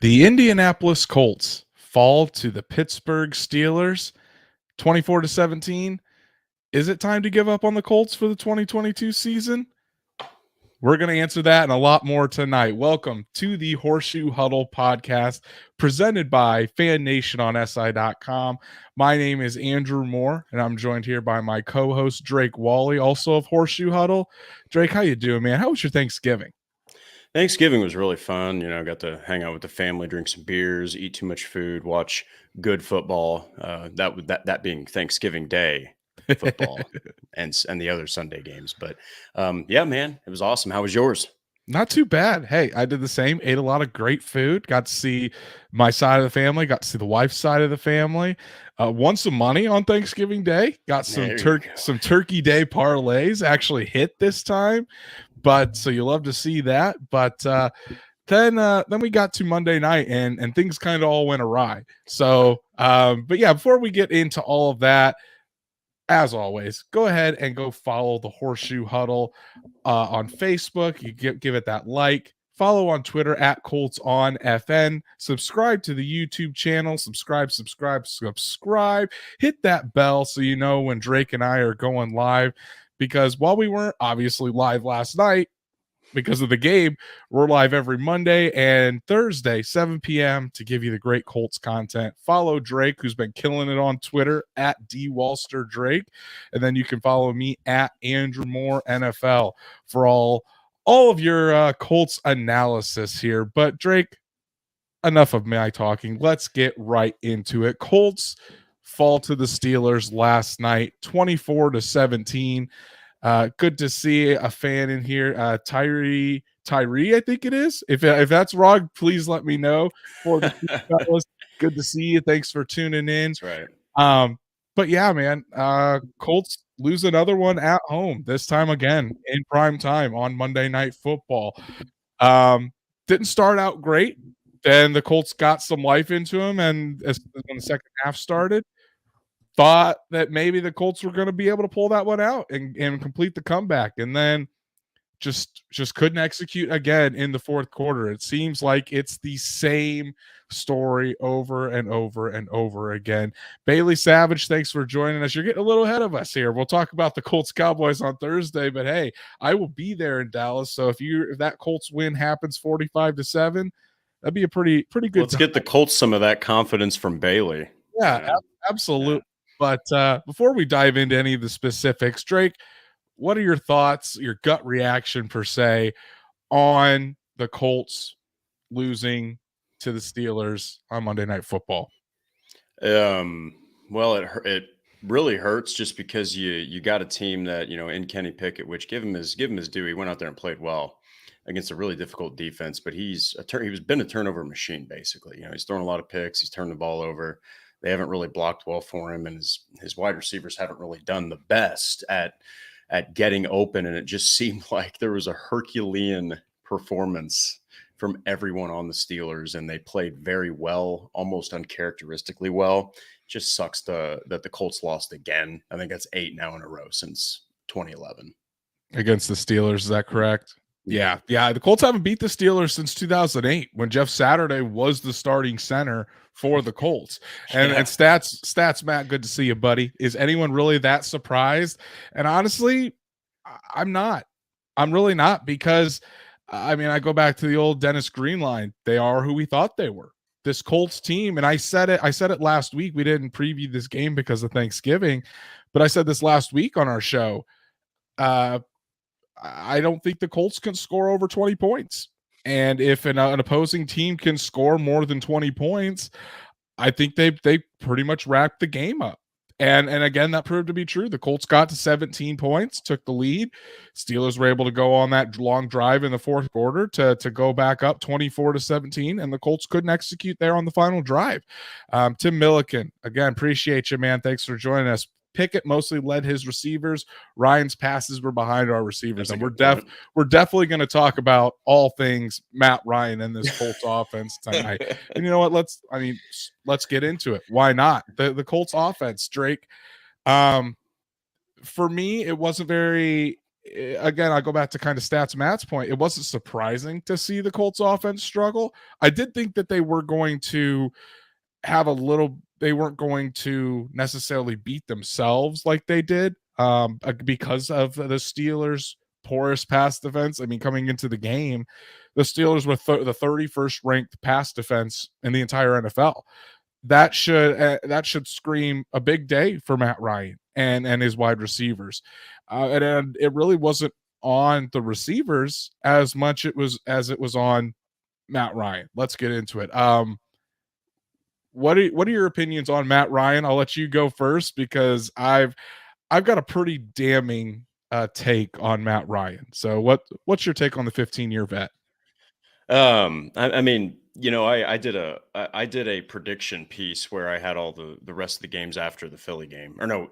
The Indianapolis Colts fall to the Pittsburgh Steelers 24-17. Is it time to give up on the Colts for the 2022 season? We're going to answer that and a lot more tonight. Welcome to the Horseshoe Huddle podcast presented by Fan Nation on SI.com. My name is Andrew Moore, and I'm joined here by my co-host Drake Wally, also of Horseshoe Huddle. Drake, how you doing, man? How was your Thanksgiving? Thanksgiving was really fun. Got to hang out with the family, drink some beers, eat too much food, watch good football. That being Thanksgiving Day football and the other Sunday games. But yeah, man, it was awesome. How was yours? Not too bad. Hey, I did the same. Ate a lot of great food. Got to see my side of the family. Got to see the wife's side of the family. Won some money on Thanksgiving Day. Got some Turkey Day parlays. Actually hit this time. But so you love to see that. But then we got to Monday night and things kind of all went awry. So, but yeah, before we get into all of that, as always, go ahead and go follow the Horseshoe Huddle on Facebook. You give it that like. Follow on Twitter at Colts on FN. Subscribe to the YouTube channel. Subscribe. Hit that bell so you know when Drake and I are going live. Because while we weren't obviously live last night because of the game, we're live every Monday and Thursday, 7 p.m. to give you the great Colts content. Follow Drake, who's been killing it on Twitter at DWalsterDrake. And then you can follow me at Andrew Moore NFL for all of your Colts analysis here. But Drake, enough of my talking. Let's get right into it. Colts fall to the Steelers last night, 24-17. Good to see a fan in here. Tyree, I think it is. If that's wrong, please let me know. For the fellas, good to see you. Thanks for tuning in. That's right. But yeah, man, Colts lose another one at home. This time again in prime time on Monday Night Football. Didn't start out great. Then the Colts got some life into them, and when the second half started, thought that maybe the Colts were going to be able to pull that one out and complete the comeback, and then just couldn't execute again in the fourth quarter. It seems like it's the same story over and over and over again. Bailey Savage, thanks for joining us. You're getting a little ahead of us here. We'll talk about the Colts Cowboys on Thursday, but hey, I will be there in Dallas. So if that Colts win happens 45-7, that'd be a pretty good. Let's get the Colts some of that confidence from Bailey. Yeah, absolutely. Yeah. But before we dive into any of the specifics, Drake, what are your thoughts, your gut reaction per se, on the Colts losing to the Steelers on Monday Night Football? Well, it really hurts just because you got a team that, in Kenny Pickett, which give him his due. He went out there and played well against a really difficult defense, but he's been a turnover machine basically. He's thrown a lot of picks, he's turned the ball over. They haven't really blocked well for him, and his wide receivers haven't really done the best at getting open. And it just seemed like there was a Herculean performance from everyone on the Steelers, and they played very well, almost uncharacteristically well. Just sucks that the Colts lost again. I think that's 8 now in a row since 2011 against the Steelers. Is that correct? Yeah. The Colts haven't beat the Steelers since 2008 when Jeff Saturday was the starting center for the Colts. And stats, Matt, good to see you, buddy. Is anyone really that surprised? And honestly, I'm not. I'm really not, because I go back to the old Dennis Green line. They are who we thought they were. This Colts team, and I said it last week. We didn't preview this game because of Thanksgiving, but I said this last week on our show. I don't think the Colts can score over 20 points. And if an opposing team can score more than 20 points, I think they pretty much wrapped the game up. And again, that proved to be true. The Colts got to 17 points, took the lead. Steelers were able to go on that long drive in the fourth quarter to go back up 24-17, and the Colts couldn't execute there on the final drive. Tim Milliken, again, appreciate you, man. Thanks for joining us. Pickett mostly led his receivers. Ryan's passes were behind our receivers. And we're definitely going to talk about all things Matt Ryan and this Colts offense tonight. And you know what? Let's get into it. Why not? The Colts offense, Drake. For me, it wasn't very again, I go back to kind of stats Matt's point. It wasn't surprising to see the Colts offense struggle. I did think that they were going to have a little, they weren't going to necessarily beat themselves like they did, because of the Steelers' porous pass defense. I mean, coming into the game, the Steelers were the 31st ranked pass defense in the entire NFL. That should scream a big day for Matt Ryan and his wide receivers, and it really wasn't on the receivers as much as it was on Matt Ryan. Let's get into it. What are your opinions on Matt Ryan? I'll let you go first because I've got a pretty damning take on Matt Ryan. So what's your take on the 15-year vet? I mean, I did a prediction piece where I had all the rest of the games after the Philly game, or no,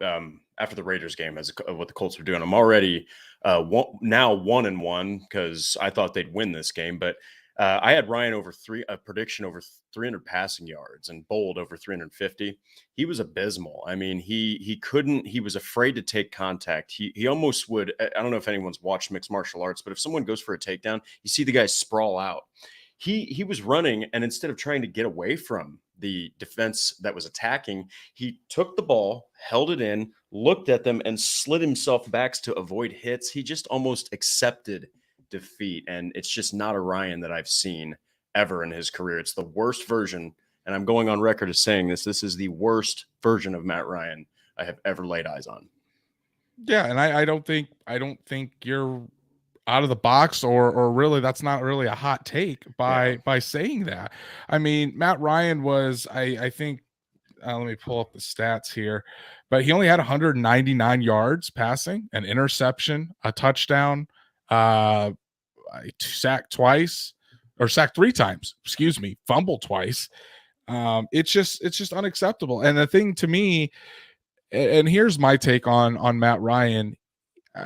after the Raiders game, as what the Colts were doing. I'm already now 1-1 because I thought they'd win this game, but I had Ryan over a prediction over 300 passing yards and Bold over 350. He was abysmal. I mean, he couldn't. He was afraid to take contact. He almost would. I don't know if anyone's watched mixed martial arts, but if someone goes for a takedown, you see the guy sprawl out. He was running, and instead of trying to get away from the defense that was attacking, he took the ball, held it in, looked at them, and slid himself back to avoid hits. He just almost accepted defeat, and it's just not a Ryan that I've seen ever in his career. It's the worst version, and I'm going on record as saying this is the worst version of Matt Ryan I have ever laid eyes on. Yeah, and I don't think you're out of the box, or really that's not really a hot take Yeah. by saying that. I mean, Matt Ryan was, I think, let me pull up the stats here, but he only had 199 yards passing, an interception, a touchdown, sacked twice, or sacked three times, excuse me, fumbled twice. It's just unacceptable. And the thing to me, and here's my take on Matt Ryan,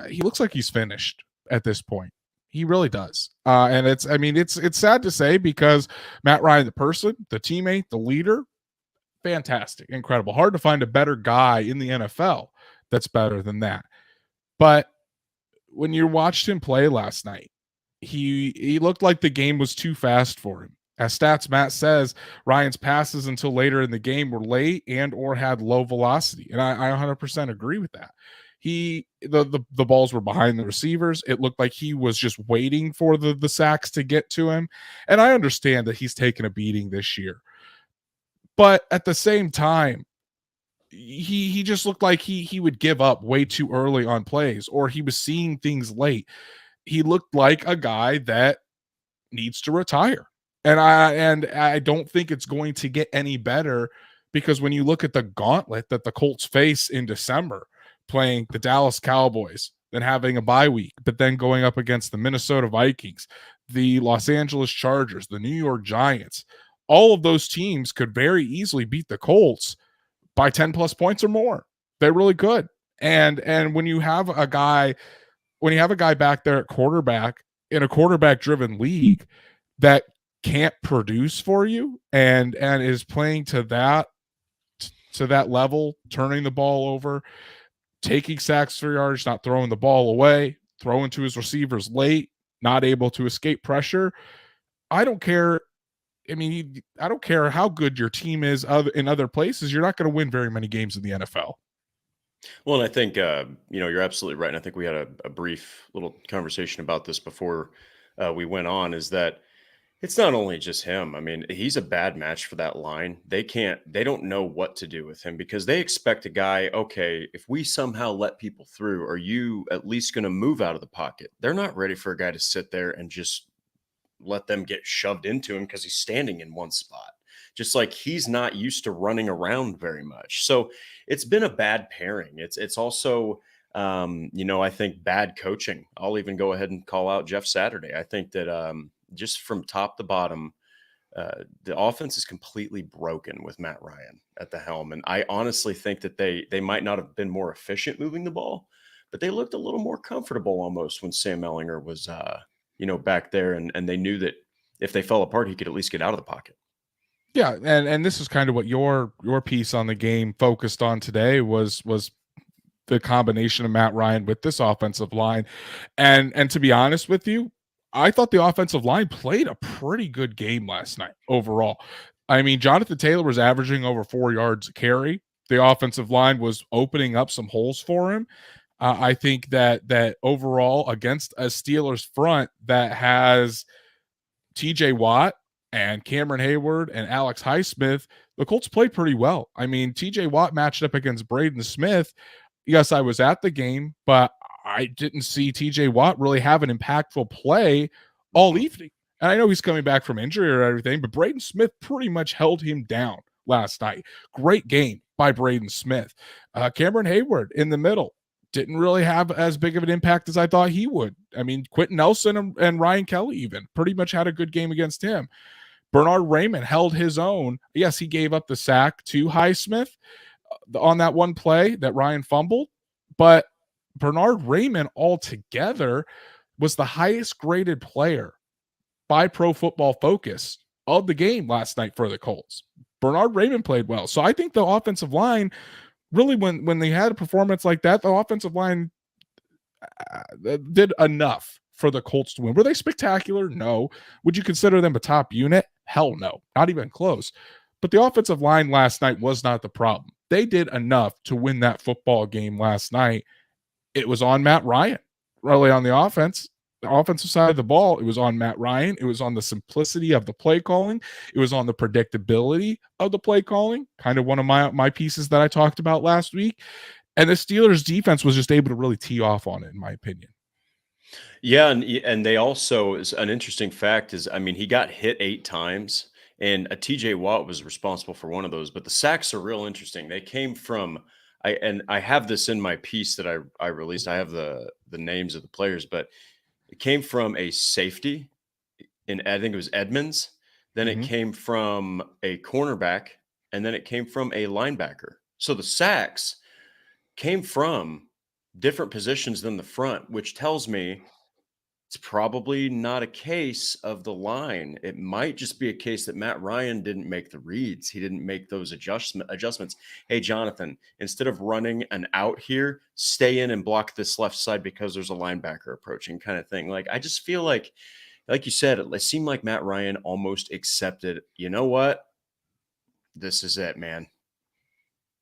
he looks like he's finished at this point. He really does. And it's sad to say because Matt Ryan, the person, the teammate, the leader, fantastic, incredible. Hard to find a better guy in the NFL that's better than that. But when you watched him play last night, he looked like the game was too fast for him. As Stats Matt says, Ryan's passes until later in the game were late and or had low velocity, and I 100% agree with that. The balls were behind the receivers. It looked like he was just waiting for the sacks to get to him, and I understand that he's taken a beating this year, but at the same time, he just looked like he would give up way too early on plays, or he was seeing things late. He looked like a guy that needs to retire. And I don't think it's going to get any better, because when you look at the gauntlet that the Colts face in December, playing the Dallas Cowboys, then having a bye week, but then going up against the Minnesota Vikings, the Los Angeles Chargers, the New York Giants, all of those teams could very easily beat the Colts by 10 plus points or more. They're really good. And when you have a guy back there at quarterback in a quarterback driven league that can't produce for you and is playing to that level, turning the ball over, taking sacks for yards, not throwing the ball away, throwing to his receivers late, not able to escape pressure. I don't care. I mean, I don't care how good your team is in other places. You're not going to win very many games in the NFL. Well, and I think you're absolutely right. And I think we had a brief little conversation about this before we went on. Is that it's not only just him. I mean, he's a bad match for that line. They don't know what to do with him because they expect a guy, okay, if we somehow let people through, are you at least going to move out of the pocket? They're not ready for a guy to sit there and just let them get shoved into him because he's standing in one spot. Just like he's not used to running around very much. So it's been a bad pairing. It's also I think bad coaching. I'll even go ahead and call out Jeff Saturday. I think that just from top to bottom, the offense is completely broken with Matt Ryan at the helm. And I honestly think that they might not have been more efficient moving the ball, but they looked a little more comfortable almost when Sam Ellinger was, back there. And they knew that if they fell apart, he could at least get out of the pocket. Yeah, and this is kind of what your piece on the game focused on today was the combination of Matt Ryan with this offensive line. And to be honest with you, I thought the offensive line played a pretty good game last night overall. I mean, Jonathan Taylor was averaging over 4 yards a carry. The offensive line was opening up some holes for him. I think that overall against a Steelers front that has TJ Watt and Cameron Hayward and Alex Highsmith, the Colts played pretty well. I mean, TJ Watt matched up against Braden Smith. Yes, I was at the game, but I didn't see TJ Watt really have an impactful play all evening. And I know he's coming back from injury or everything, but Braden Smith pretty much held him down last night. Great game by Braden Smith. Cameron Hayward in the middle didn't really have as big of an impact as I thought he would. I mean, Quentin Nelson and Ryan Kelly even pretty much had a good game against him. Bernard Raymond held his own. Yes, he gave up the sack to Highsmith on that one play that Ryan fumbled, but Bernard Raymond altogether was the highest graded player by Pro Football Focus of the game last night for the Colts. Bernard Raymond played well. So I think the offensive line really, when they had a performance like that, the offensive line did enough for the Colts to win. Were they spectacular? No. Would you consider them a top unit? Hell no. Not even close. But the offensive line last night was not the problem. They did enough to win that football game last night. It was on Matt Ryan, really on the offensive side of the ball. It was on Matt Ryan. It was on the simplicity of the play calling. It was on the predictability of the play calling, kind of one of my pieces that I talked about last week. And the Steelers defense was just able to really tee off on it, in my opinion. Yeah, and they also, is an interesting fact is, I mean, he got hit 8 times, and a TJ Watt was responsible for one of those. But the sacks are real interesting. They came from, I have this in my piece that I released. I have the names of the players, but it came from a safety, and I think it was Edmonds. Then it came from a cornerback, and then it came from a linebacker. So the sacks came from different positions than the front, which tells me it's probably not a case of the line. It might just be a case that Matt Ryan didn't make the reads. He didn't make those adjustments. Hey, Jonathan, instead of running an out here, stay in and block this left side because there's a linebacker approaching, kind of thing. Like, I just feel like you said, it seemed like Matt Ryan almost accepted, you know what? This is it, man.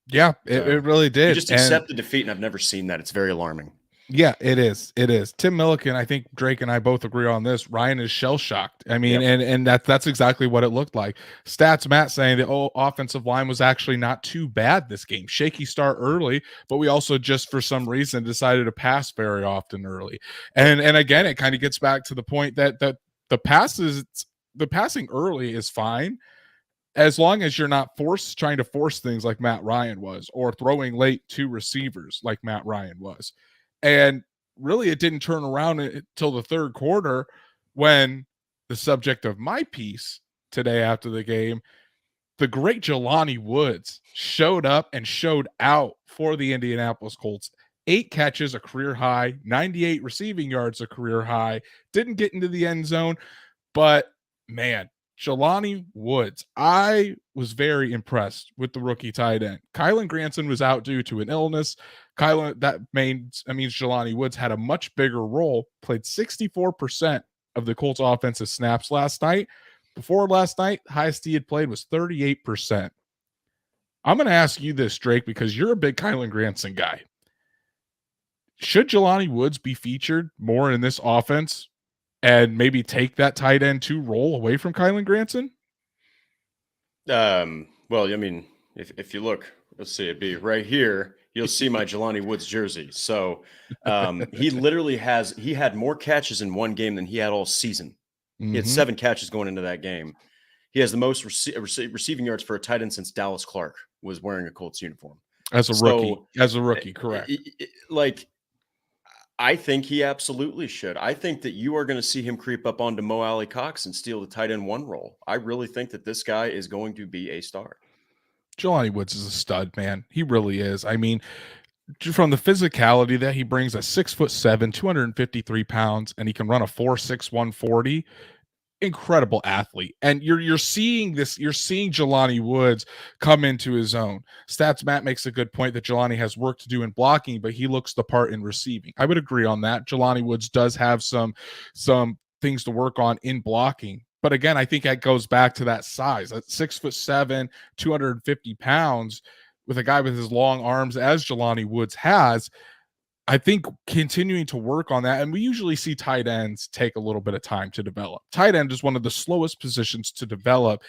Yeah, it really did. He just accepted defeat, and I've never seen that. It's very alarming. Yeah, it is. It is. Tim Milliken, I think Drake and I both agree on this. Ryan is shell shocked. I mean, and that's exactly what it looked like. Stats Matt saying the offensive line was actually not too bad this game. Shaky start early, but we also just for some reason decided to pass very often early. And again, it kind of gets back to the point that the passing early is fine, as long as you're not trying to force things like Matt Ryan was, or throwing late to receivers like Matt Ryan was. And really, it didn't turn around until the third quarter when the subject of my piece today after the game, the great Jelani Woods, showed up and showed out for the Indianapolis Colts. 8 catches, a career high, 98 receiving yards, a career high. Didn't get into the end zone, but man, Jelani Woods, I was very impressed with the rookie tight end. Kylan Granson was out due to an illness. That means Jelani Woods had a much bigger role, played 64% of the Colts offensive snaps last night. Before last night, highest he had played was 38%. I'm going to ask you this, Drake, because you're a big Kylan Granson guy. Should Jelani Woods be featured more in this offense and maybe take that tight end 2 role away from Kylan Granson? Well, I mean, if you look, let's see, it'd be right here. You'll see my Jelani Woods jersey. So he literally had more catches in one game than he had all season. He had 7 catches going into that game. He has the most receiving yards for a tight end since Dallas Clark was wearing a Colts uniform. As a rookie, correct. I think he absolutely should. I think that you are going to see him creep up onto Mo Alley Cox and steal the tight end 1 role. I really think that this guy is going to be a star. Jelani Woods is a stud, man. He really is. I mean, from the physicality that he brings, a 6'7", 253 pounds, and he can run a 4.6 140. incredible athlete. And you're seeing this, you're seeing Jelani Woods come into his own. Stats Matt makes a good point that Jelani has work to do in blocking, but he looks the part in receiving. I would agree on that. Jelani Woods does have some things to work on in blocking. But again, I think that goes back to that size. At 6'7", 250 pounds, with a guy with as long arms as Jelani Woods has, I think continuing to work on that, and we usually see tight ends take a little bit of time to develop. Tight end is one of the slowest positions to develop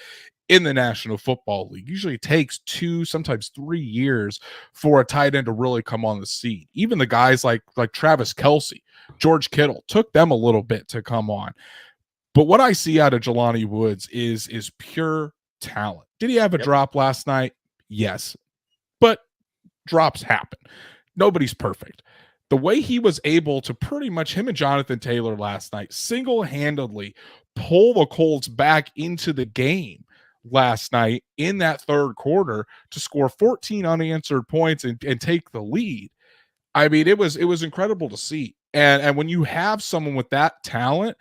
in the National Football League. Usually it takes 2, sometimes 3 years for a tight end to really come on the scene. Even the guys like Travis Kelce, George Kittle, took them a little bit to come on. But what I see out of Jelani Woods is pure talent. Did he have a drop last night? Yes. But drops happen. Nobody's perfect. The way he was able to pretty much, him and Jonathan Taylor last night, single-handedly pull the Colts back into the game last night in that third quarter to score 14 unanswered points and take the lead. I mean, it was incredible to see. And when you have someone with that talent,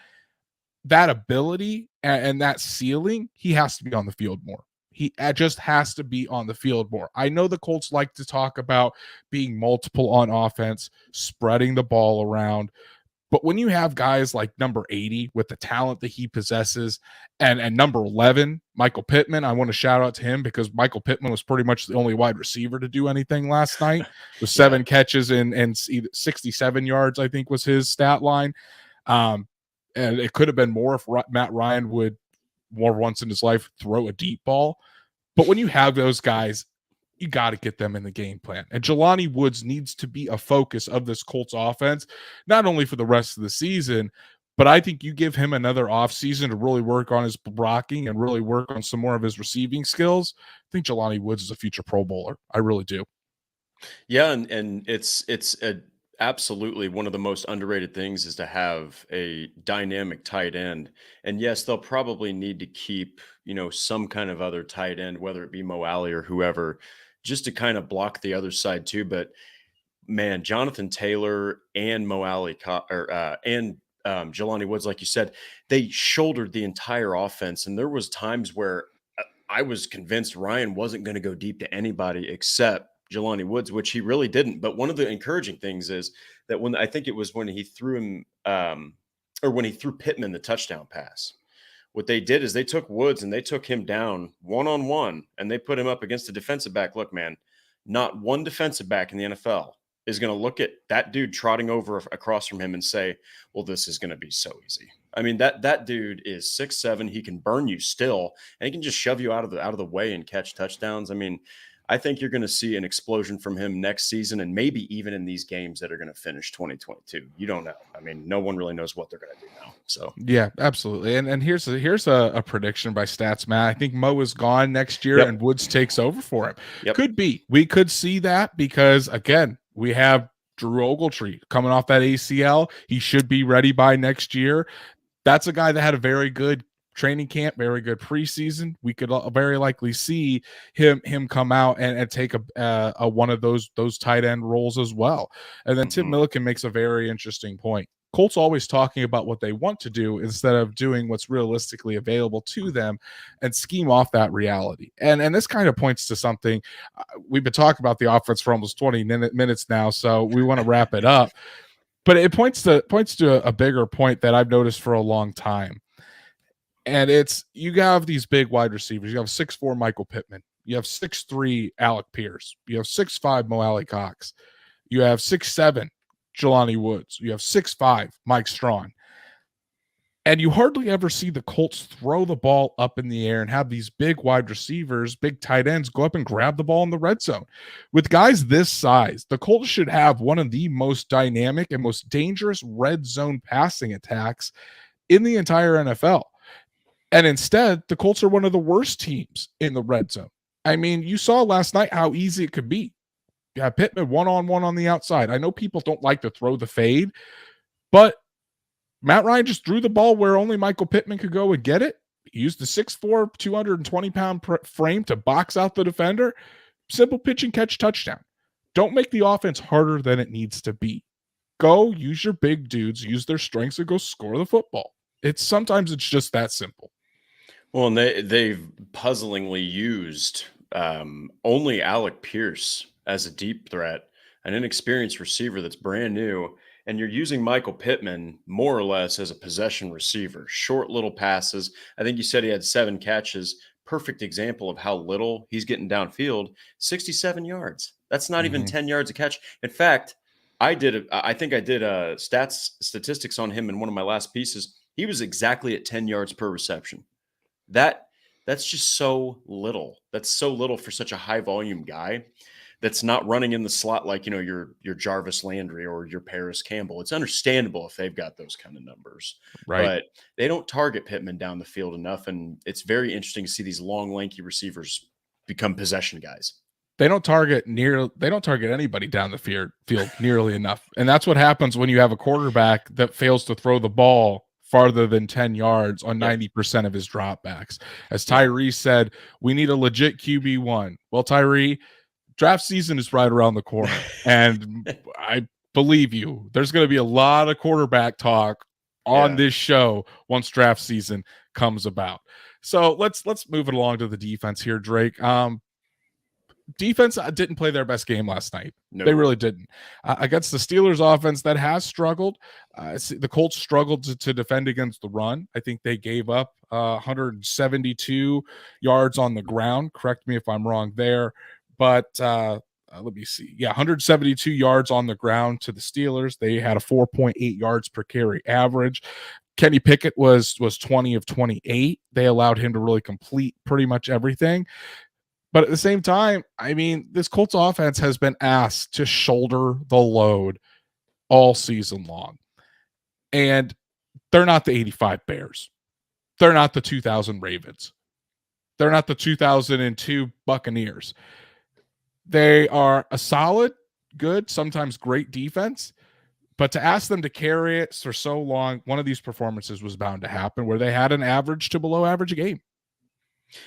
that ability, and that ceiling, he has to be on the field more. He just has to be on the field more. I know the Colts like to talk about being multiple on offense, spreading the ball around. But when you have guys like number 80 with the talent that he possesses, and number 11, Michael Pittman, I want to shout out to him because Michael Pittman was pretty much the only wide receiver to do anything last night with 7 catches and 67 yards, I think was his stat line. And it could have been more if Matt Ryan would more once in his life throw a deep ball. But when you have those guys, you got to get them in the game plan. And Jelani Woods needs to be a focus of this Colts offense, not only for the rest of the season, but I think you give him another offseason to really work on his blocking and really work on some more of his receiving skills. I think Jelani Woods is a future Pro Bowler. I really do. Yeah, and it's absolutely one of the most underrated things is to have a dynamic tight end. And yes, they'll probably need to keep, some kind of other tight end, whether it be Mo Alley or whoever, just to kind of block the other side too. But man, Jonathan Taylor and Mo Alley and Jelani Woods, like you said, they shouldered the entire offense. And there was times where I was convinced Ryan wasn't going to go deep to anybody except Jelani Woods, which he really didn't. But one of the encouraging things is that when I think it was when he threw him or when he threw Pittman the touchdown pass, what they did is they took Woods and they took him down one-on-one and they put him up against a defensive back. Look, man, not one defensive back in the NFL is going to look at that dude trotting over across from him and say, well, this is going to be so easy. I mean, that dude is 6'7". He can burn you still, and he can just shove you out of the way and catch touchdowns. I mean, I think you're going to see an explosion from him next season, and maybe even in these games that are going to finish 2022. You don't know. I mean, no one really knows what they're going to do now. So yeah, absolutely. And here's a prediction by Stats Matt. I think Mo is gone next year, and Woods takes over for him. Could be. We could see that because again, we have Drew Ogletree coming off that ACL. He should be ready by next year. That's a guy that had a very good training camp, very good preseason. We could very likely see him come out and take a one of those tight end roles as well. And then Tim Milliken makes a very interesting point. Colts always talking about what they want to do instead of doing what's realistically available to them and scheme off that reality. And this kind of points to something. We've been talking about the offense for almost 20 minutes now, so we want to wrap it up. But it points to a bigger point that I've noticed for a long time. And it's, you have these big wide receivers. You have 6'4" Michael Pittman. You have 6'3" Alec Pierce. You have 6'5" Mo Alley Cox. You have 6'7" Jelani Woods. You have 6'5" Mike Strawn. And you hardly ever see the Colts throw the ball up in the air and have these big wide receivers, big tight ends go up and grab the ball in the red zone. With guys this size, the Colts should have one of the most dynamic and most dangerous red zone passing attacks in the entire NFL. And instead, the Colts are one of the worst teams in the red zone. I mean, you saw last night how easy it could be. You have Pittman one-on-one on the outside. I know people don't like to throw the fade, but Matt Ryan just threw the ball where only Michael Pittman could go and get it. He used the 6'4", 220-pound frame to box out the defender. Simple pitch and catch touchdown. Don't make the offense harder than it needs to be. Go use your big dudes, use their strengths, and go score the football. It's just that simple. Well, and they've puzzlingly used only Alec Pierce as a deep threat, an inexperienced receiver that's brand new, and you're using Michael Pittman more or less as a possession receiver, short little passes. I think you said he had 7 catches. Perfect example of how little he's getting downfield. 67 yards. That's not even Mhm. 10 yards a catch. In fact, I think I did statistics on him in one of my last pieces. He was exactly at 10 yards per reception. That that's just so little. That's so little for such a high volume guy that's not running in the slot like, your Jarvis Landry or your Paris Campbell. It's understandable if they've got those kind of numbers, Right. but they don't target Pittman down the field enough, and it's very interesting to see these long, lanky receivers become possession guys. They don't target anybody down the field nearly enough. And that's what happens when you have a quarterback that fails to throw the ball farther than 10 yards on Yep. 90% of his dropbacks. As Yep. Tyree said, we need a legit QB1. Well, Tyree, draft season is right around the corner. And I believe you, there's going to be a lot of quarterback talk on Yeah. this show once draft season comes about. So let's move it along to the defense here, Drake. Defense didn't play their best game last night. They No. really didn't. Against the Steelers offense that has struggled, the Colts struggled to defend against the run. I think they gave up 172 yards on the ground. Correct me if I'm wrong there. But let me see. Yeah, 172 yards on the ground to the Steelers. They had a 4.8 yards per carry average. Kenny Pickett was 20 of 28. They allowed him to really complete pretty much everything. But at the same time, I mean, this Colts offense has been asked to shoulder the load all season long. And they're not the 85 Bears. They're not the 2000 Ravens. They're not the 2002 Buccaneers. They are a solid, good, sometimes great defense. But to ask them to carry it for so long, one of these performances was bound to happen where they had an average to below average game.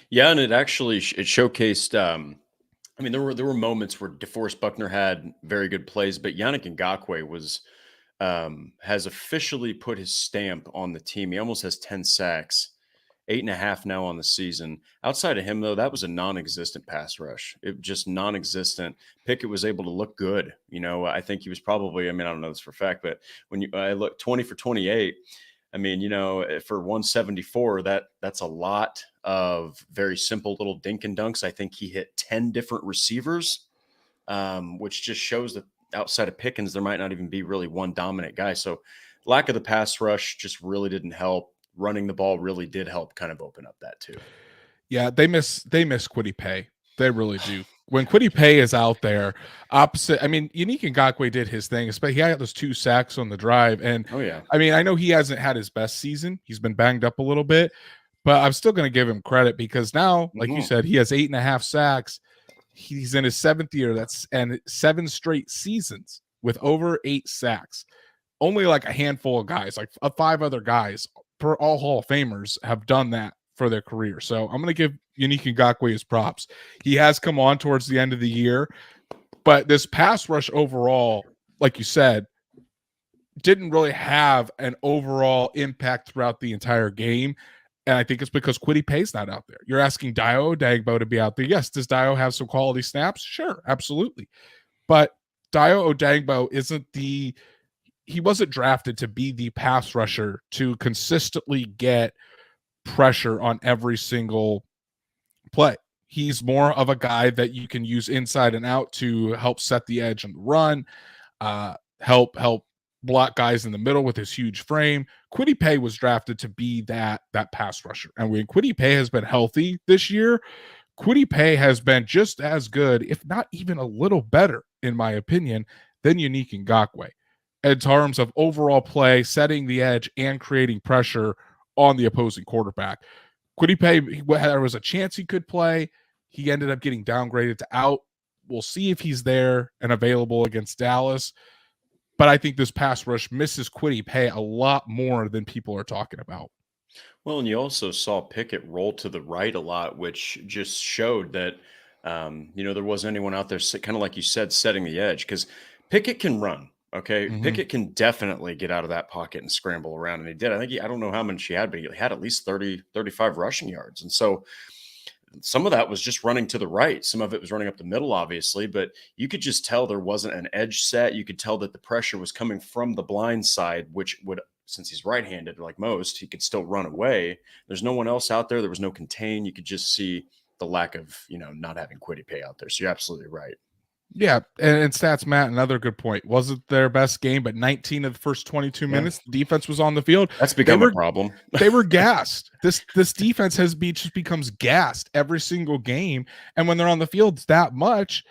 Yeah, and it actually it showcased. I mean, there were moments where DeForest Buckner had very good plays, but Yannick Ngakwe has officially put his stamp on the team. He almost has 10 sacks, 8.5 now on the season. Outside of him, though, that was a non-existent pass rush. It just non-existent. Pickett was able to look good. I think he was probably. I mean, I don't know this for a fact, but when I look 20 for 28. I mean, for 174, that's a lot of very simple little dink and dunks. I think he hit 10 different receivers, which just shows that outside of Pickens, there might not even be really one dominant guy. So lack of the pass rush just really didn't help. Running the ball really did help kind of open up that too. Yeah, they miss Quiddy Pay. They really do. When Quiddy Pay is out there, opposite. I mean, Unique Ngakwe did his thing, but he had those 2 sacks on the drive. And Oh yeah. I mean, I know he hasn't had his best season. He's been banged up a little bit, but I'm still going to give him credit because now, like you said, he has 8.5 sacks. He's in his 7th year. That's and 7 straight seasons with over 8 sacks. Only like a handful of guys, like 5 other guys, per all Hall of Famers, have done that for their career. So I'm going to give Unique Ngakwe his props. He has come on towards the end of the year, but this pass rush overall, like you said, didn't really have an overall impact throughout the entire game. And I think it's because Quiddy Pay's not out there. You're asking Dio Odagbo to be out there. Yes, does Dio have some quality snaps? Sure, absolutely. But Dio Odagbo he wasn't drafted to be the pass rusher to consistently get pressure on every single play. He's more of a guy that you can use inside and out to help set the edge and run, help block guys in the middle with his huge frame. Quiddy Pay was drafted to be that pass rusher. And when Quiddy Pay has been healthy this year, Quiddy Pay has been just as good, if not even a little better, in my opinion, than Unique Ngakwe in terms of overall play, setting the edge, and creating pressure on the opposing quarterback. Quiddy Pay, there was a chance he could play. He ended up getting downgraded to out. We'll see if he's there and available against Dallas. But I think this pass rush misses Quiddy Pay a lot more than people are talking about. Well, and you also saw Pickett roll to the right a lot, which just showed that there wasn't anyone out there kind of like you said, setting the edge because Pickett can run. Okay, Mhm. Pickett can definitely get out of that pocket and scramble around, and he did. I think I don't know how many she had, but he had at least 30, 35 rushing yards. And so some of that was just running to the right. Some of it was running up the middle, obviously, but you could just tell there wasn't an edge set. You could tell that the pressure was coming from the blind side, which would, since he's right-handed like most, he could still run away. There's no one else out there. There was no contain. You could just see the lack of, not having Quiddy Pay out there. So you're absolutely right. Yeah, and stats, Matt, another good point. Wasn't their best game, but 19 of the first 22 Yeah. minutes, the defense was on the field. That's They become a were problem. they were gassed. This defense just becomes gassed every single game, and when they're on the field that much,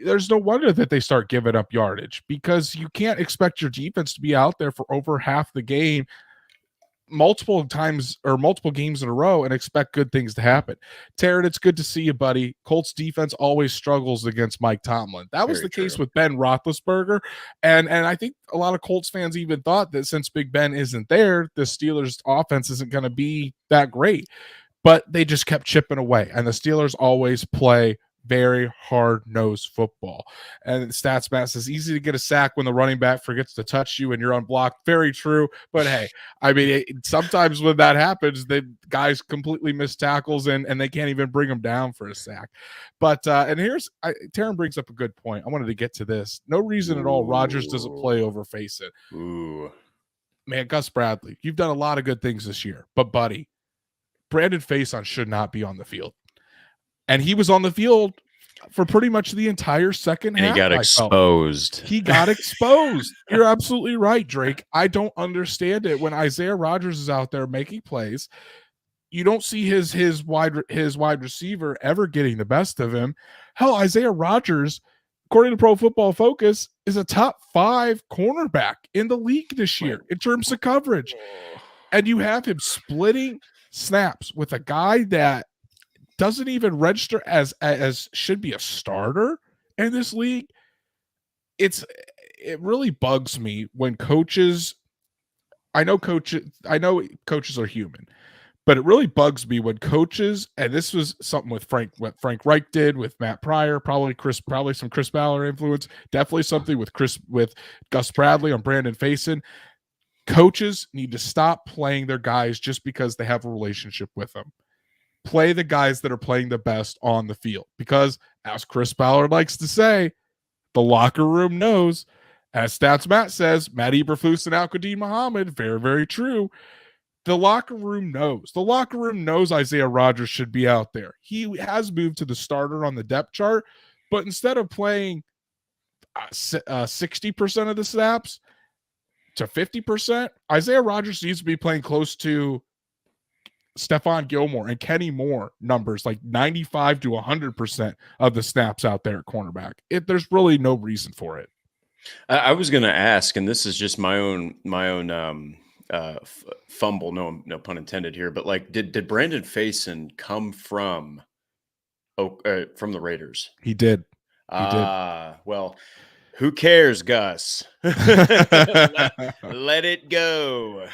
there's no wonder that they start giving up yardage, because you can't expect your defense to be out there for over half the game multiple times or multiple games in a row and expect good things to happen. Taryn, it's good to see you, buddy. Colts defense always struggles against Mike Tomlin. That was Very the case true. with Ben Roethlisberger, and I think a lot of Colts fans even thought that since Big Ben isn't there, the Steelers' offense isn't going to be that great. But they just kept chipping away, and the Steelers always play very hard-nosed football. And Stats Matt says, easy to get a sack when the running back forgets to touch you and you're unblocked. Very true. But hey, I mean, sometimes when that happens, the guys completely miss tackles and they can't even bring them down for a sack. But and Taryn brings up a good point. I wanted to get to this. No reason at all Rodgers doesn't play over Faceit. Ooh. Man, Gus Bradley, you've done a lot of good things this year, but buddy, Brandon Faison should not be on the field. And he was on the field for pretty much the entire second And he half. got exposed. He got exposed. You're absolutely right, Drake. I don't understand it. When Isaiah Rodgers is out there making plays, you don't see his wide receiver ever getting the best of him. Hell, Isaiah Rodgers, according to Pro Football Focus, is a top 5 cornerback in the league this year in terms of coverage. And you have him splitting snaps with a guy that doesn't even register as should be a starter in this league. It really bugs me when coaches, I know coaches are human, but it really bugs me when coaches, and this was something with what Frank Reich did with Matt Pryor, probably some Chris Ballard influence, definitely something with Gus Bradley on Brandon Faison. Coaches need to stop playing their guys just because they have a relationship with them. Play the guys that are playing the best on the field, because as Chris Ballard likes to say, the locker room knows. As Stats Matt says, Matt Eberflus and Al-Qadim Muhammad, very, very true. The locker room knows. The locker room knows Isaiah Rodgers should be out there. He has moved to the starter on the depth chart, but instead of playing 60% of the snaps to 50%, Isaiah Rodgers needs to be playing close to Stephon Gilmore and Kenny Moore numbers, like 95 to 100% of the snaps out there at cornerback. There's really no reason for it. I was going to ask, and this is just my own fumble, no pun intended here, but like, did Brandon Faison come from the Raiders? He did. Well, who cares, Gus? let it go.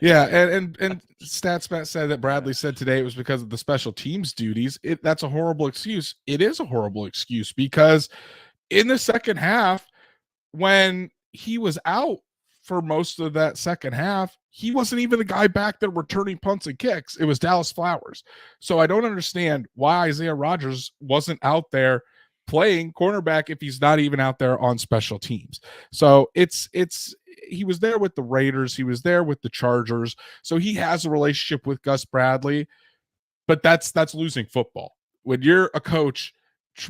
Yeah, and StatsMat said that Bradley said today it was because of the special teams duties. That's a horrible excuse. It is a horrible excuse, because in the second half, when he was out for most of that second half, he wasn't even the guy back there returning punts and kicks. It was Dallas Flowers. So I don't understand why Isaiah Rodgers wasn't out there playing cornerback if he's not even out there on special teams. So he was there with the Raiders, he was there with the Chargers, so he has a relationship with Gus Bradley, but that's losing football. When you're a coach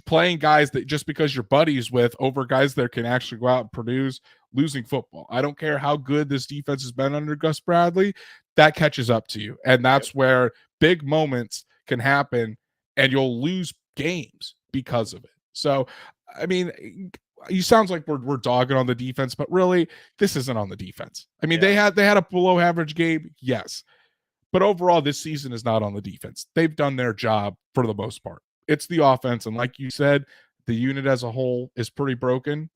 playing guys that just because you're buddies with over guys that can actually go out and produce, losing football. I don't care how good this defense has been under Gus Bradley, that catches up to you. And that's where big moments can happen and you'll lose games because of it. So, I mean, you sounds like we're dogging on the defense, but really this isn't on the defense. I mean, they had a below average game, yes. But overall, this season is not on the defense. They've done their job for the most part. It's the offense. And like you said, the unit as a whole is pretty broken.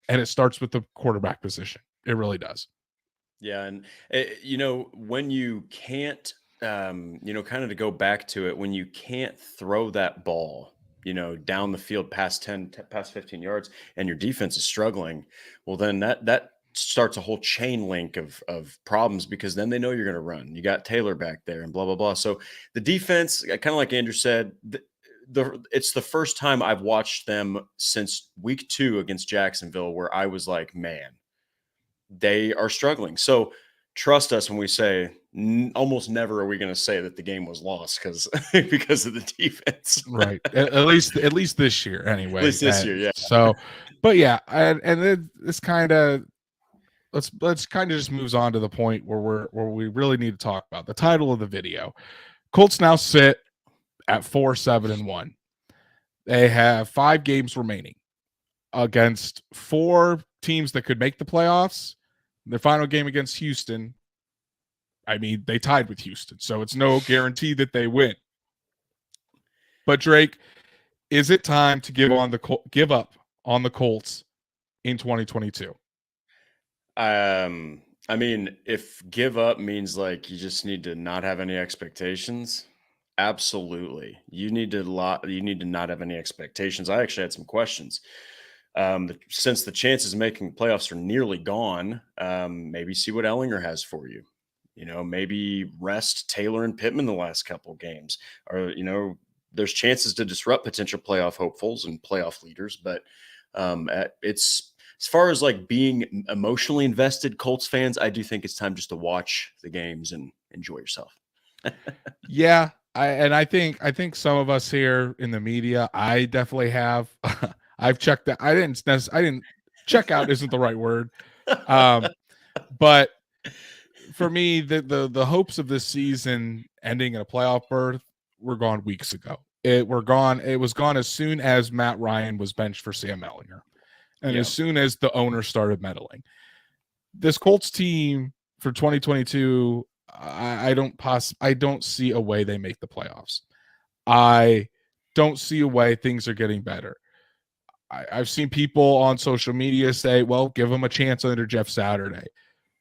And it starts with the quarterback position. It really does. Yeah. And, when you can't, kind of to go back to it, when you can't throw that ball, down the field past 10, past 15 yards, and your defense is struggling, well, then that starts a whole chain link of problems, because then they know you're going to run. You got Taylor back there and blah, blah, blah. So the defense, kind of like Andrew said, it's the first time I've watched them since week 2 against Jacksonville where I was like, man, they are struggling. So trust us when we say almost never are we going to say that the game was lost because of the defense. Right. At least this year, anyway. At least this year, yeah. So, but yeah, and it's kind of let's kind of just moves on to the point where we really need to talk about the title of the video. Colts now sit at 4-7-1. They have 5 games remaining against 4 teams that could make the playoffs. Their final game against Houston, I mean, they tied with Houston, so it's no guarantee that they win. But Drake, is it time to give up on the Colts in 2022? I mean, if give up means like you just need to not have any expectations, absolutely. You need to not have any expectations. I actually had some questions. Since the chances of making playoffs are nearly gone, maybe see what Ellinger has for you. Maybe rest Taylor and Pittman the last couple games, or there's chances to disrupt potential playoff hopefuls and playoff leaders. But it's as far as like being emotionally invested Colts fans, I do think it's time just to watch the games and enjoy yourself. Yeah, I think some of us here in the media, I definitely have. I've checked that. I didn't check out isn't the right word. But for me, the hopes of this season ending in a playoff berth were gone weeks ago. It was gone as soon as Matt Ryan was benched for Sam Ellinger, and as soon as the owner started meddling. This Colts team for 2022, I don't see a way they make the playoffs. I don't see a way things are getting better. I've seen people on social media say, well, give them a chance under Jeff Saturday.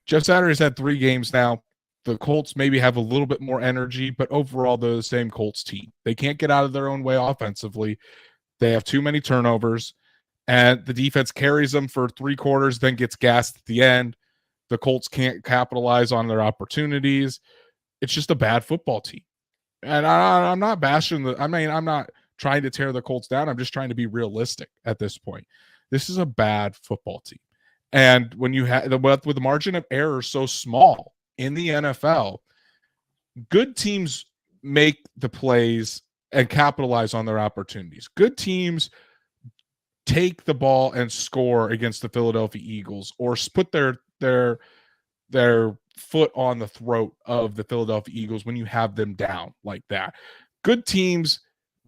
Jeff Saturday's had 3 games now. The Colts maybe have a little bit more energy, but overall, they're the same Colts team. They can't get out of their own way offensively. They have too many turnovers, and the defense carries them for 3 quarters, then gets gassed at the end. The Colts can't capitalize on their opportunities. It's just a bad football team. And I'm not bashing I'm not trying to tear the Colts down. I'm just trying to be realistic at this point. This is a bad football team. And when you have with the margin of error so small in the NFL, good teams make the plays and capitalize on their opportunities. Good teams take the ball and score against the Philadelphia Eagles, or put their foot on the throat of the Philadelphia Eagles when you have them down like that. Good teams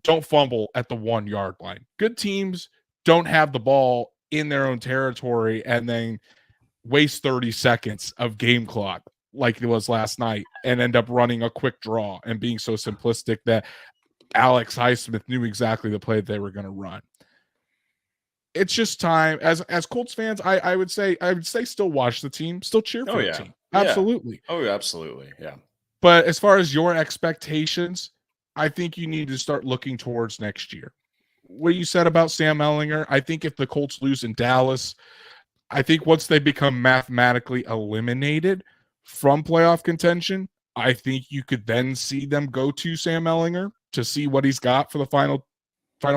don't fumble at the 1-yard line. Good teams don't have the ball in their own territory and then waste 30 seconds of game clock like it was last night and end up running a quick draw and being so simplistic that Alex Highsmith knew exactly the play they were going to run. It's just time as Colts fans. I would say still watch the team, still cheer for the team. Absolutely. Oh, absolutely. Yeah. But as far as your expectations, I think you need to start looking towards next year. What you said about Sam Ellinger, I think if the Colts lose in Dallas, I think once they become mathematically eliminated from playoff contention, I think you could then see them go to Sam Ellinger to see what he's got for the final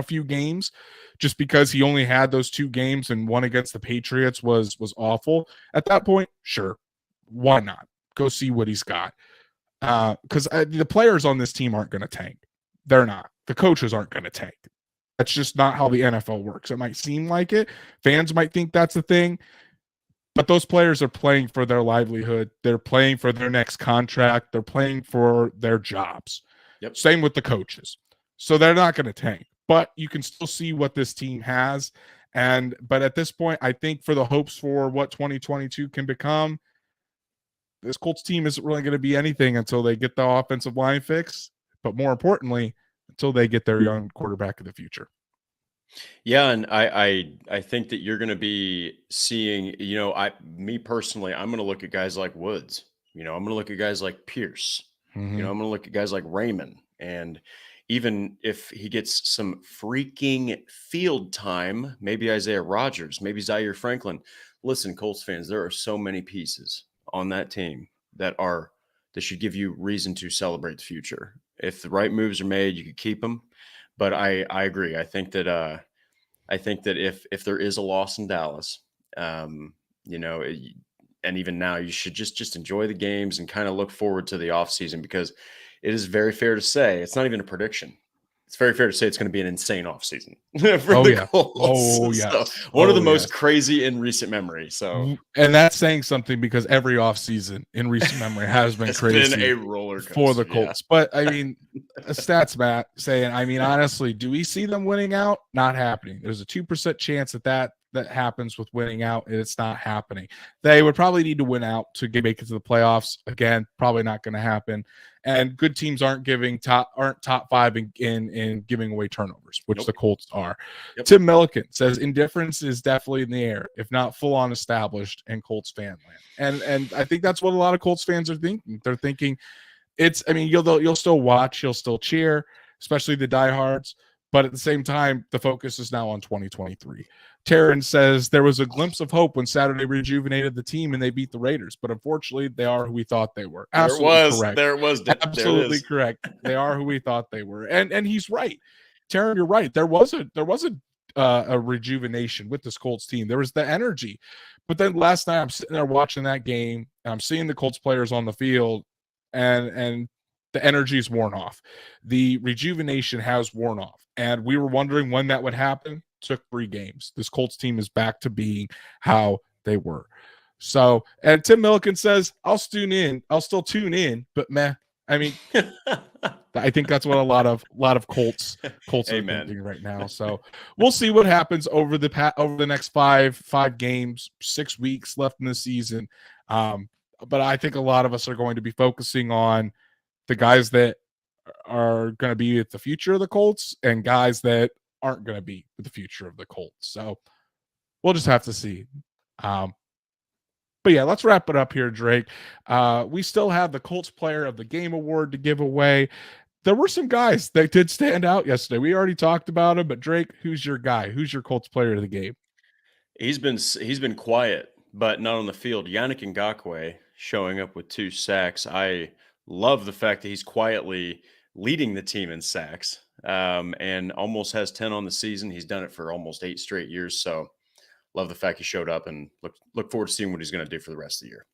few games, just because he only had those 2 games and one against the Patriots was awful. At that point, sure, why not? Go see what he's got. Because the players on this team aren't going to tank. They're not. The coaches aren't going to tank. That's just not how the NFL works. It might seem like it. Fans might think that's the thing. But those players are playing for their livelihood. They're playing for their next contract. They're playing for their jobs. Yep. Same with the coaches. So they're not going to tank. But you can still see what this team has. But at this point, I think for the hopes for what 2022 can become, this Colts team isn't really going to be anything until they get the offensive line fixed. But more importantly, until they get their young quarterback of the future. Yeah, and I think that you're going to be seeing, me personally, I'm going to look at guys like Woods. I'm going to look at guys like Pierce. Mm-hmm. I'm going to look at guys like Raymond, and even if he gets some freaking field time, maybe Isaiah Rodgers, maybe Zaire Franklin. Listen, Colts fans, there are so many pieces on that team that should give you reason to celebrate the future. If the right moves are made, you could keep them. But I agree. I think that if there is a loss in Dallas, you know, and even now, you should just enjoy the games and kind of look forward to the offseason, because it is very fair to say it's not even a prediction. It's very fair to say it's going to be an insane offseason for Oh the yeah. Colts. Oh So yes. one of the Oh most yes. crazy in recent memory. So And that's saying something, because every offseason in recent memory has been it's been a crazy roller for the coaster. Yeah. Colts. But I mean, stats, Matt, saying, I mean, honestly, do we see them winning out? Not happening. There's a 2% chance that happens with winning out, and it's not happening. They would probably need to win out to make it to the playoffs. Again, probably not going to happen. And good teams aren't top five in giving away turnovers, which Nope. the Colts are. Yep. Tim Milliken says indifference is definitely in the air, if not full on established in Colts fan land. And I think that's what a lot of Colts fans are thinking. They're thinking you'll still watch, you'll still cheer, especially the diehards. But at the same time, the focus is now on 2023. Taryn says there was a glimpse of hope when Saturday rejuvenated the team and they beat the Raiders, but unfortunately, they are who we thought they were. Absolutely correct. There it was. Absolutely correct. They are who we thought they were, and he's right. Taryn, you're right. There was a rejuvenation with this Colts team. There was the energy, but then last night I'm sitting there watching that game, and I'm seeing the Colts players on the field, and the energy's worn off. The rejuvenation has worn off, and we were wondering when that would happen. Took 3 games. This Colts team is back to being how they were. So, and Tim Milliken says, I'll still tune in, but meh. I mean, I think that's what a lot of Colts are thinking right now. So we'll see what happens over the next five games, 6 weeks left in the season. But I think a lot of us are going to be focusing on the guys that are going to be at the future of the Colts and guys that aren't going to be the future of the Colts. So we'll just have to see. But yeah, let's wrap it up here, Drake. We still have the Colts Player of the Game award to give away. There were some guys that did stand out yesterday. We already talked about him, but Drake, who's your guy? Who's your Colts Player of the Game? He's been quiet, but not on the field. Yannick Ngakoue showing up with 2 sacks. I love the fact that he's quietly leading the team in sacks, and almost has 10 on the season. He's done it for almost 8 straight years. So love the fact he showed up, and look forward to seeing what he's going to do for the rest of the year.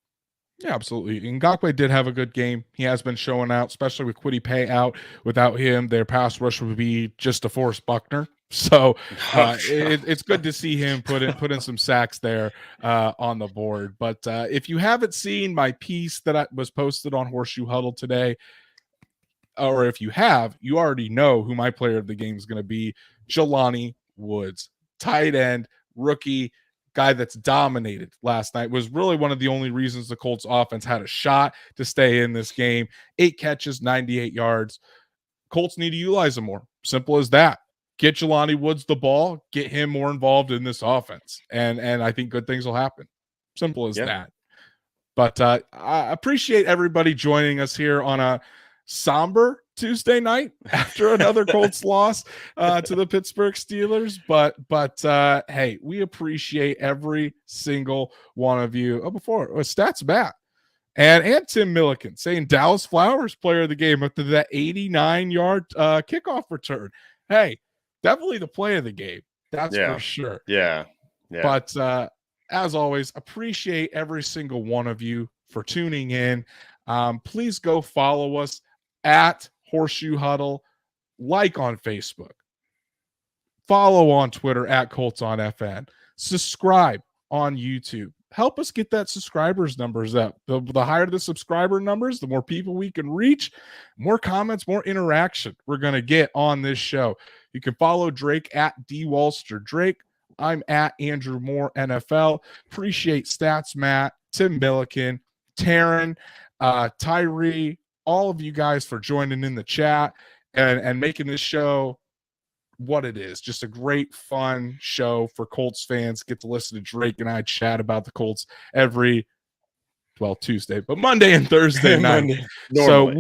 Yeah, absolutely. Ngakoue did have a good game. He has been showing out, especially with Kwity Paye out. Without him, their pass rush would be just a Forrest Buckner. So it's good to see him put in some sacks there on the board. But if you haven't seen my piece that was posted on Horseshoe Huddle today, or if you have, you already know who my player of the game is going to be. Jelani Woods, tight end, rookie, guy that's dominated last night, was really one of the only reasons the Colts offense had a shot to stay in this game. 8 catches, 98 yards. Colts need to utilize him more. Simple as that. Get Jelani Woods the ball, get him more involved in this offense. And I think good things will happen. Simple as that. But I appreciate everybody joining us here on a somber Tuesday night after another Colts loss to the Pittsburgh Steelers. But hey, we appreciate every single one of you. Stats Matt and Tim Milliken saying Dallas Flowers player of the game after that 89-yard kickoff return. Hey, definitely the play of the game. That's for sure. Yeah. But as always, appreciate every single one of you for tuning in. Please go follow us at Horseshoe Huddle, like on Facebook, follow on Twitter at Colts on FN, subscribe on YouTube. Help us get that subscribers numbers up. The higher the subscriber numbers, the more people we can reach, more comments, more interaction we're going to get on this show. You can follow Drake at DWalster Drake. I'm at Andrew Moore NFL. Appreciate Stats Matt, Tim Milliken, Taryn, Tyree, all of you guys for joining in the chat and making this show what it is. Just a great, fun show for Colts fans. Get to listen to Drake and I chat about the Colts Tuesday, but Monday and Thursday night. So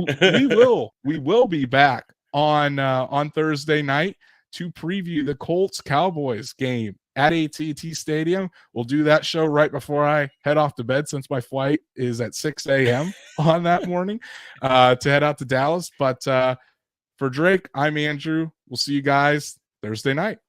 we will be back on Thursday night to preview the Colts Cowboys game at AT&T Stadium. We'll do that show right before I head off to bed, since my flight is at 6 a.m. on that morning to head out to Dallas. But for Drake, I'm Andrew. We'll see you guys Thursday night.